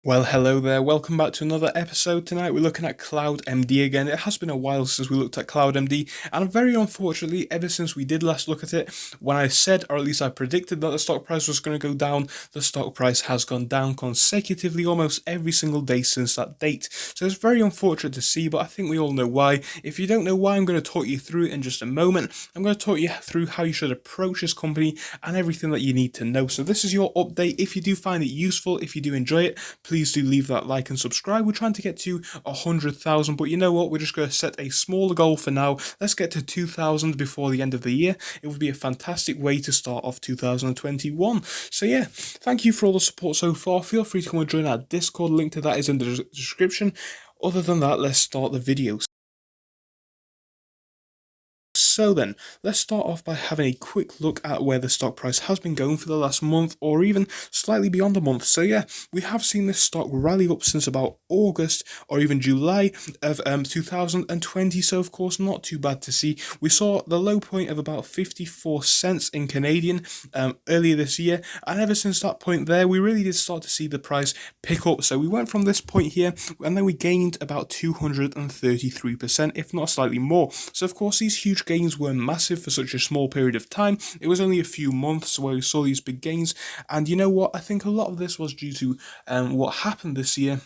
Well, hello there. Welcome back to another episode. Tonight we're looking at Cloudmd again. It has been a while since we looked at Cloudmd, and very unfortunately, ever since we did last look at it, when I said, or at least I predicted that the stock price was going to go down, the stock price has gone down consecutively almost every single day since that date. So it's very unfortunate to see, but I think we all know why. If you don't know why, I'm going to talk you through it in just a moment. I'm going to talk you through how you should approach this company and everything that you need to know. So this is your update. If you do find it useful, if you do enjoy it, please do leave that like and subscribe. We're trying to get to 100,000, but you know what? We're just going to set a smaller goal for now. Let's get to 2,000 before the end of the year. It would be a fantastic way to start off 2021. So yeah, thank you for all the support so far. Feel free to come and join our Discord. Link to that is in the description. Other than that, let's start the video. So then, let's start off by having a quick look at where the stock price has been going for the last month or even slightly beyond a month. So yeah, we have seen this stock rally up since about August or even July of 2020. So of course, not too bad to see. We saw the low point of about 54 cents in Canadian earlier this year. And ever since that point there, we really did start to see the price pick up. So we went from this point here and then we gained about 233%, if not slightly more. So of course, these huge gains were massive for such a small period of time. It was only a few months where we saw these big gains, and you know what? I think a lot of this was due to what happened this year.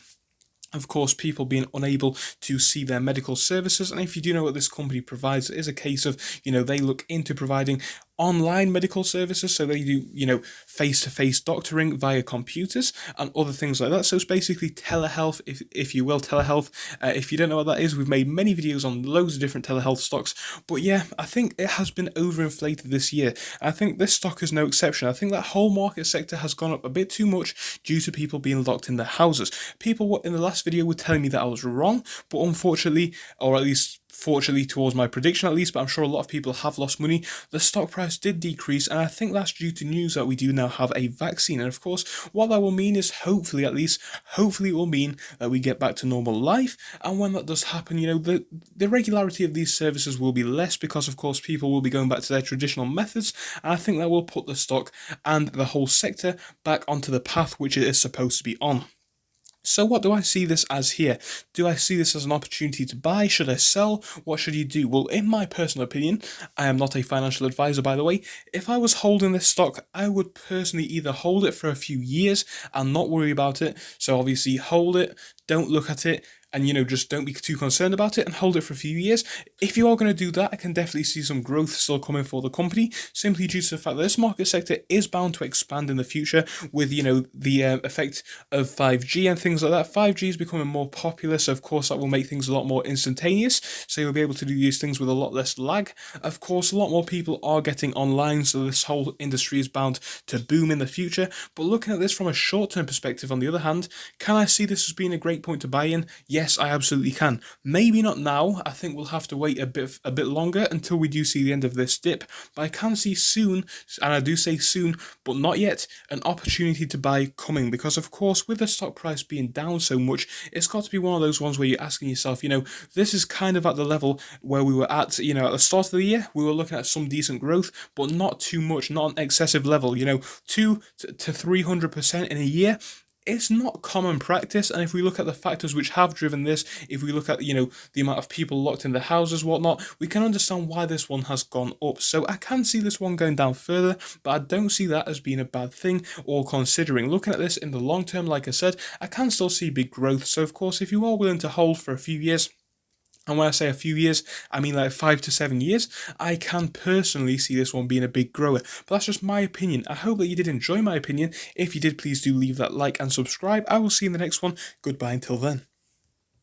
Of course, people being unable to see their medical services. And if you do know what this company provides, it is a case of, they look into providing online medical services. So they do, face-to-face doctoring via computers and other things like that. So it's basically telehealth, if you will, telehealth. If you don't know what that is, we've made many videos on loads of different telehealth stocks. But yeah, I think it has been overinflated this year. I think this stock is no exception. I think that whole market sector has gone up a bit too much due to people being locked in their houses. People in the last video were telling me that I was wrong, but unfortunately, or at least fortunately towards my prediction at least, but I'm sure a lot of people have lost money, the stock price did decrease, and I think that's due to news that we do now have a vaccine. And of course, what that will mean is hopefully it will mean that we get back to normal life. And when that does happen, the regularity of these services will be less because of course people will be going back to their traditional methods, and I think that will put the stock and the whole sector back onto the path which it is supposed to be on. So what do I see this as here? Do I see this as an opportunity to buy? Should I sell? What should you do? Well, in my personal opinion, I am not a financial advisor, by the way. If I was holding this stock, I would personally either hold it for a few years and not worry about it. So obviously hold it, don't look at it, and just don't be too concerned about it and hold it for a few years. If you are going to do that, I can definitely see some growth still coming for the company, simply due to the fact that this market sector is bound to expand in the future with, the effect of 5G and things like that. 5G is becoming more popular, so of course that will make things a lot more instantaneous, so you'll be able to do these things with a lot less lag. Of course, a lot more people are getting online, so this whole industry is bound to boom in the future. But looking at this from a short-term perspective, on the other hand, can I see this as being a great point to buy in? Yes, I absolutely can. Maybe not now. I think we'll have to wait a bit longer until we do see the end of this dip. But I can see soon, and I do say soon, but not yet, an opportunity to buy coming. Because of course, with the stock price being down so much, it's got to be one of those ones where you're asking yourself, this is kind of at the level where we were at, at the start of the year. We were looking at some decent growth, but not too much, not an excessive level. 2 to 300% in a year. It's not common practice, and if we look at the factors which have driven this, if we look at, the amount of people locked in their houses, whatnot, we can understand why this one has gone up. So I can see this one going down further, but I don't see that as being a bad thing, or considering. Looking at this in the long term, like I said, I can still see big growth. So of course, if you are willing to hold for a few years, and when I say a few years, I mean like 5 to 7 years, I can personally see this one being a big grower. But that's just my opinion. I hope that you did enjoy my opinion. If you did, please do leave that like and subscribe. I will see you in the next one. Goodbye until then.